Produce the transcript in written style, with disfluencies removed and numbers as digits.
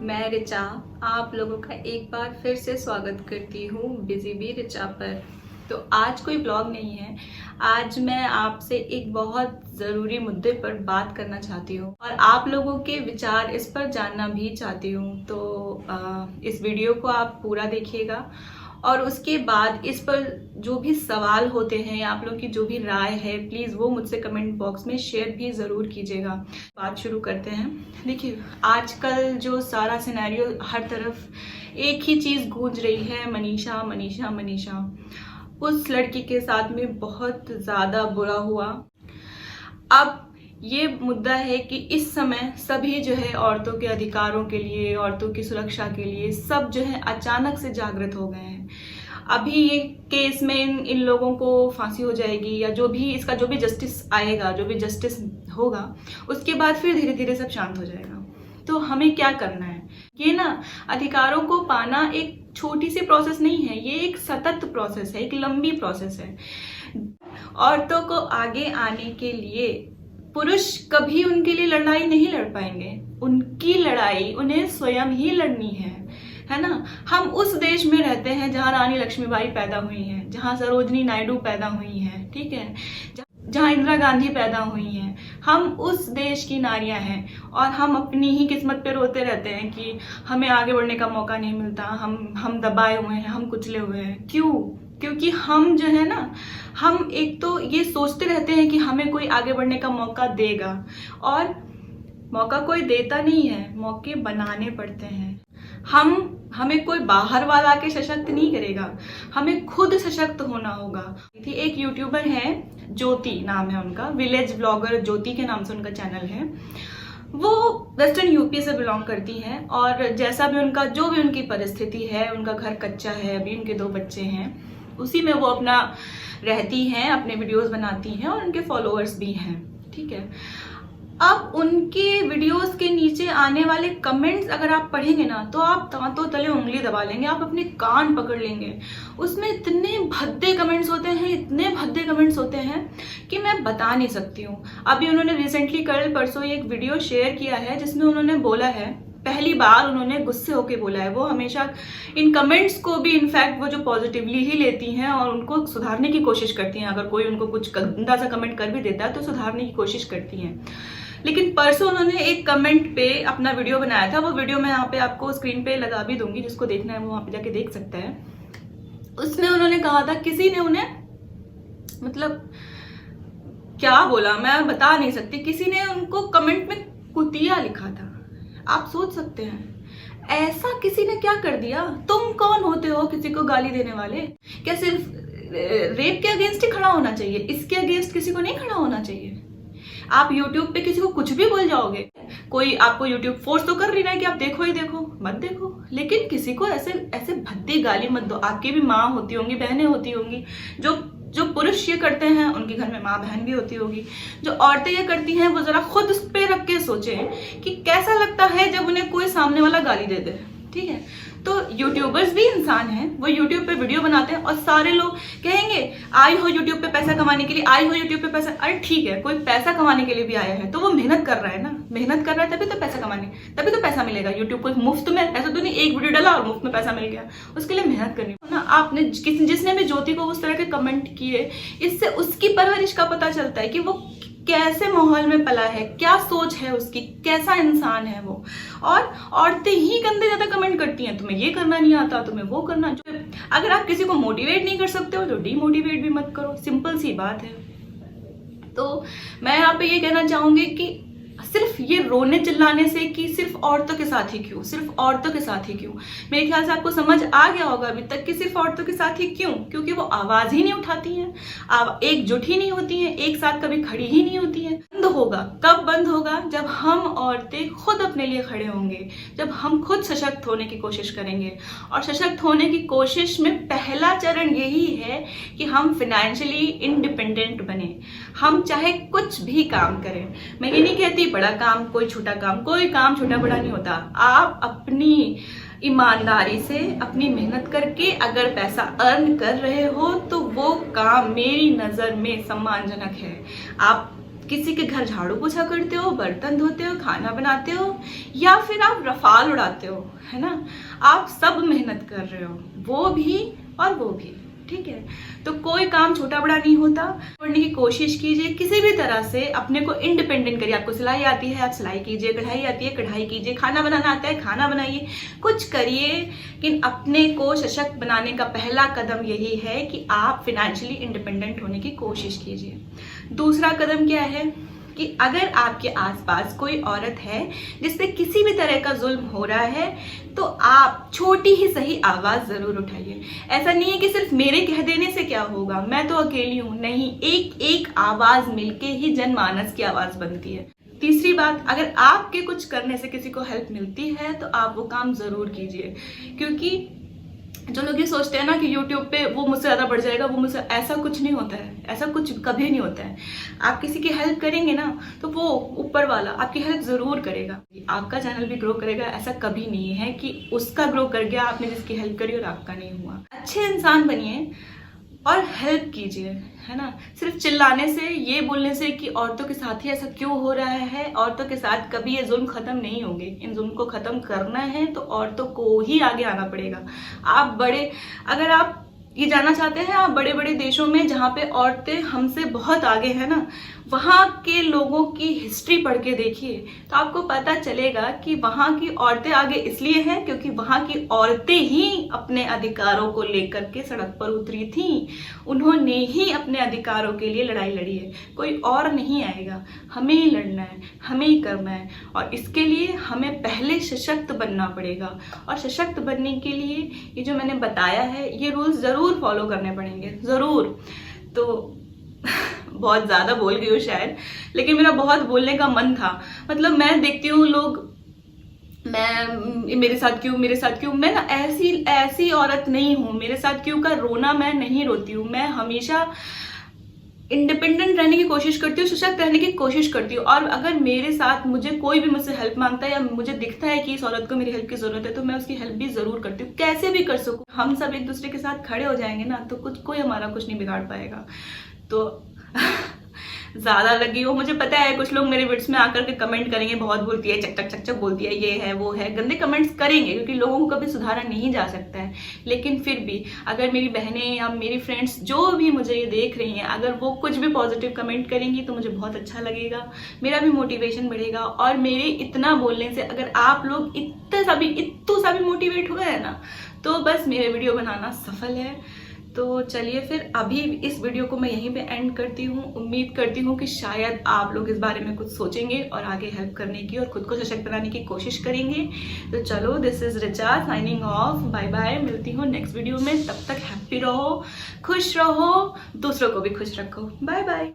मैं रिचा आप लोगों का एक बार फिर से स्वागत करती हूँ बिजी बी रिचा पर। तो आज कोई ब्लॉग नहीं है, आज मैं आपसे एक बहुत ज़रूरी मुद्दे पर बात करना चाहती हूँ और आप लोगों के विचार इस पर जानना भी चाहती हूँ। तो इस वीडियो को आप पूरा देखिएगा और उसके बाद इस पर जो भी सवाल होते हैं या आप लोगों की जो भी राय है प्लीज़ वो मुझसे कमेंट बॉक्स में शेयर भी ज़रूर कीजिएगा। बात शुरू करते हैं। देखिए, आजकल जो सारा सिनेरियो हर तरफ एक ही चीज़ गूंज रही है, मनीषा मनीषा मनीषा। उस लड़की के साथ में बहुत ज़्यादा बुरा हुआ। अब ये मुद्दा है कि इस समय सभी जो है औरतों के अधिकारों के लिए, औरतों की सुरक्षा के लिए सब जो है अचानक से जागृत हो गए हैं। अभी ये केस में इन लोगों को फांसी हो जाएगी या जो भी इसका जो भी जस्टिस आएगा, जो भी जस्टिस होगा, उसके बाद फिर धीरे धीरे सब शांत हो जाएगा। तो हमें क्या करना है? ये ना अधिकारों को पाना एक छोटी सी प्रोसेस नहीं है, ये एक सतत प्रोसेस है, एक लंबी प्रोसेस है। औरतों को आगे आने के लिए पुरुष कभी उनके लिए लड़ाई नहीं लड़ पाएंगे, उनकी लड़ाई उन्हें स्वयं ही लड़नी है ना। हम उस देश में रहते हैं जहाँ रानी लक्ष्मीबाई पैदा हुई हैं, जहाँ सरोजनी नायडू पैदा हुई हैं, ठीक है, जहाँ इंदिरा गांधी पैदा हुई हैं। हम उस देश की नारियां हैं और हम अपनी ही किस्मत पे रोते रहते हैं कि हमें आगे बढ़ने का मौका नहीं मिलता, हम दबाए हुए हैं, हम कुचले हुए हैं। क्यों? क्योंकि हम जो है ना, हम एक तो ये सोचते रहते हैं कि हमें कोई आगे बढ़ने का मौका देगा, और मौका कोई देता नहीं है, मौके बनाने पड़ते हैं। हमें कोई बाहर वाला आके सशक्त नहीं करेगा, हमें खुद सशक्त होना होगा। एक यूट्यूबर है, ज्योति नाम है उनका, विलेज ब्लॉगर ज्योति के नाम से उनका चैनल है। वो वेस्टर्न यूपी से बिलोंग करती हैं और जैसा भी उनका जो भी उनकी परिस्थिति है, उनका घर कच्चा है, अभी उनके 2 बच्चे हैं, उसी में वो अपना रहती हैं, अपने वीडियोस बनाती हैं और उनके फॉलोअर्स भी हैं, ठीक है। अब उनके वीडियोस के नीचे आने वाले कमेंट्स अगर आप पढ़ेंगे ना तो आप दांतों तले उंगली दबा लेंगे, आप अपने कान पकड़ लेंगे। उसमें इतने भद्दे कमेंट्स होते हैं, इतने भद्दे कमेंट्स होते हैं कि मैं बता नहीं सकती हूँ। अभी उन्होंने रिसेंटली कल परसों एक वीडियो शेयर किया है जिसमें उन्होंने बोला है, पहली बार उन्होंने गुस्से होके बोला है। वो हमेशा इन कमेंट्स को भी इनफैक्ट वो जो पॉजिटिवली ही लेती हैं और उनको सुधारने की कोशिश करती हैं। अगर कोई उनको कुछ गंदा सा कमेंट कर भी देता है तो सुधारने की कोशिश करती हैं। लेकिन परसों उन्होंने एक कमेंट पे अपना वीडियो बनाया था, वो वीडियो मैं यहाँ पे आपको स्क्रीन पे लगा भी दूंगी, जिसको देखना है वो वहाँ पे जाके देख सकता है। उसमें उन्होंने कहा था, किसी ने उन्हें मतलब क्या बोला मैं बता नहीं सकती, किसी ने उनको कमेंट में कुतिया लिखा था। आप सोच सकते हैं ऐसा किसी ने क्या कर दिया? तुम कौन होते हो किसी को गाली देने वाले? क्या सिर्फ रेप के अगेंस्ट ही खड़ा होना चाहिए? इसके अगेंस्ट किसी को नहीं खड़ा होना चाहिए? आप YouTube पे किसी को कुछ भी बोल जाओगे, कोई आपको YouTube फोर्स तो कर रही है कि आप देखो ही देखो, मत देखो, लेकिन किसी को ऐसे ऐसे भद्दी गाली मत दो। आपकी भी माँ होती होंगी, बहनें होती होंगी। जो पुरुष ये करते हैं उनके घर में माँ बहन भी होती होगी। जो औरतें ये करती हैं वो जरा खुद उस पे रख के सोचें कि कैसा लगता है जब उन्हें कोई सामने वाला गाली दे दे, ठीक है। तो यूट्यूबर्स भी इंसान हैं, वो यूट्यूब पे वीडियो बनाते हैं और सारे लोग कहेंगे आई हो यूट्यूब पे पैसा कमाने के लिए, आई हो यूट्यूब पे पैसा। अरे ठीक है, कोई पैसा कमाने के लिए भी आया है तो वो मेहनत कर रहा है ना, मेहनत कर रहा है तभी तो पैसा कमाने, तभी तो पैसा मिलेगा। यूट्यूब को मुफ्त में, ऐसा तो नहीं एक वीडियो डाला और मुफ्त में पैसा मिल गया, उसके लिए मेहनत करनी ना। आपने जिसने भी ज्योति को उस तरह के कमेंट किए, इससे उसकी परवरिश का पता चलता है कि वो कैसे माहौल में पला है, क्या सोच है उसकी, कैसा इंसान है वो। और औरतें ही गंदे ज्यादा कमेंट करती हैं, तुम्हें ये करना नहीं आता, तुम्हें वो करना। अगर आप किसी को मोटिवेट नहीं कर सकते हो तो डीमोटिवेट भी मत करो, सिंपल सी बात है। तो मैं यहाँ पे ये कहना चाहूंगी कि सिर्फ ये रोने चिल्लाने से कि सिर्फ औरतों के साथ ही क्यों, सिर्फ औरतों के साथ ही क्यों, मेरे ख्याल से आपको समझ आ गया होगा अभी तक कि सिर्फ औरतों के साथ ही क्यों, क्योंकि वो आवाज ही नहीं उठाती हैं, एकजुट ही नहीं होती हैं, एक साथ कभी खड़ी ही नहीं होती हैं। बंद होगा, कब बंद होगा? जब हम औरतें खुद अपने लिए खड़े होंगे, जब हम खुद सशक्त होने की कोशिश करेंगे। और सशक्त होने की कोशिश में पहला चरण यही है कि हम फाइनेंशियली इंडिपेंडेंट बने। हम चाहे कुछ भी काम करें, मैं ये नहीं कहती बड़ा काम कोई छोटा काम, कोई काम छोटा बड़ा नहीं होता। आप अपनी ईमानदारी से अपनी मेहनत करके अगर पैसा अर्न कर रहे हो तो वो काम मेरी नजर में सम्मानजनक है। आप किसी के घर झाड़ू पोछा करते हो, बर्तन धोते हो, खाना बनाते हो, या फिर आप रफाल उड़ाते हो, है ना। आप सब मेहनत कर रहे हो, वो भी और वो भी, ठीक है। तो कोई काम छोटा बड़ा नहीं होता। पढ़ने की कोशिश कीजिए, किसी भी तरह से अपने को इंडिपेंडेंट करिए। आपको सिलाई आती है, आप सिलाई कीजिए, कढ़ाई आती है, कढ़ाई कीजिए, खाना बनाना आता है, खाना बनाइए, कुछ करिए। लेकिन अपने को सशक्त बनाने का पहला कदम यही है कि आप फिनेंशियली इंडिपेंडेंट होने की कोशिश कीजिए। दूसरा कदम क्या है कि अगर आपके आसपास कोई औरत है जिससे किसी भी तरह का जुल्म हो रहा है, तो आप छोटी ही सही आवाज जरूर उठाइए। ऐसा नहीं है कि सिर्फ मेरे कह देने से क्या होगा, मैं तो अकेली हूं, नहीं, एक एक आवाज मिलके ही जनमानस की आवाज बनती है। तीसरी बात, अगर आपके कुछ करने से किसी को हेल्प मिलती है तो आप वो काम जरूर कीजिए। क्योंकि जो लोग ये सोचते हैं ना कि YouTube पे वो मुझसे ज़्यादा बढ़ जाएगा, वो मुझसे, ऐसा कुछ नहीं होता है, ऐसा कुछ कभी नहीं होता है। आप किसी की हेल्प करेंगे ना तो वो ऊपर वाला आपकी हेल्प ज़रूर करेगा। आपका चैनल भी ग्रो करेगा, ऐसा कभी नहीं है कि उसका ग्रो कर गया, आपने जिसकी हेल्प करी और आपका नहीं हुआ। अच्छे इंसान बनिए और हेल्प कीजिए, है ना। सिर्फ चिल्लाने से, ये बोलने से कि औरतों के साथ ही ऐसा क्यों हो रहा है, औरतों के साथ कभी ये जुल्म खत्म नहीं होंगे। इन जुल्म को खत्म करना है तो औरतों को ही आगे आना पड़ेगा। अगर आप ये जानना चाहते हैं, आप बड़े बड़े देशों में जहाँ पे औरतें हमसे बहुत आगे हैं ना, वहाँ के लोगों की हिस्ट्री पढ़ के देखिए तो आपको पता चलेगा कि वहाँ की औरतें आगे इसलिए हैं क्योंकि वहाँ की औरतें ही अपने अधिकारों को लेकर के सड़क पर उतरी थीं। उन्होंने ही अपने अधिकारों के लिए लड़ाई लड़ी है, कोई और नहीं आएगा। हमें ही लड़ना है, हमें ही करना है, और इसके लिए हमें पहले सशक्त बनना पड़ेगा। और सशक्त बनने के लिए ये जो मैंने बताया है, ये रूल्स जरूर फॉलो करने पड़ेंगे, जरूर। तो बहुत ज्यादा बोल गई हूँ शायद, लेकिन मेरा बहुत बोलने का मन था। मतलब मैं देखती हूँ लोग, मैं मेरे साथ क्यों, मैं ना ऐसी औरत नहीं हूँ। मेरे साथ क्यों का रोना मैं नहीं रोती हूँ। मैं हमेशा इंडिपेंडेंट रहने की कोशिश करती हूँ, सशक्त रहने की कोशिश करती हूँ। और अगर मेरे साथ कोई भी मुझसे हेल्प मांगता है या मुझे दिखता है कि इस औरत को मेरी हेल्प की जरूरत है, तो मैं उसकी हेल्प भी जरूर करती हूँ, कैसे भी कर सकूँ। हम सब एक दूसरे के साथ खड़े हो जाएंगे ना तो कोई हमारा कुछ नहीं बिगाड़ पाएगा। तो ज्यादा लगी हो, मुझे पता है कुछ लोग मेरे वीडियोस में आकर के कमेंट करेंगे, बहुत बोलती है, चक चक चक चक बोलती है, ये है वो है, गंदे कमेंट्स करेंगे, क्योंकि लोगों को कभी सुधारा नहीं जा सकता है। लेकिन फिर भी अगर मेरी बहनें या मेरी फ्रेंड्स जो भी मुझे ये देख रही हैं, अगर वो कुछ भी पॉजिटिव कमेंट करेंगी तो मुझे बहुत अच्छा लगेगा, मेरा भी मोटिवेशन बढ़ेगा। और मेरे इतना बोलने से अगर आप लोग इतने सा भी मोटिवेट हुए हैं ना, तो बस मेरे वीडियो बनाना सफल है। तो चलिए फिर अभी इस वीडियो को मैं यहीं पे एंड करती हूँ। उम्मीद करती हूँ कि शायद आप लोग इस बारे में कुछ सोचेंगे और आगे हेल्प करने की और खुद को सशक्त बनाने की कोशिश करेंगे। तो चलो, this is Richa signing off, bye bye. मिलती हूँ नेक्स्ट वीडियो में, तब तक हैप्पी रहो, खुश रहो, दूसरों को भी खुश रखो। Bye bye.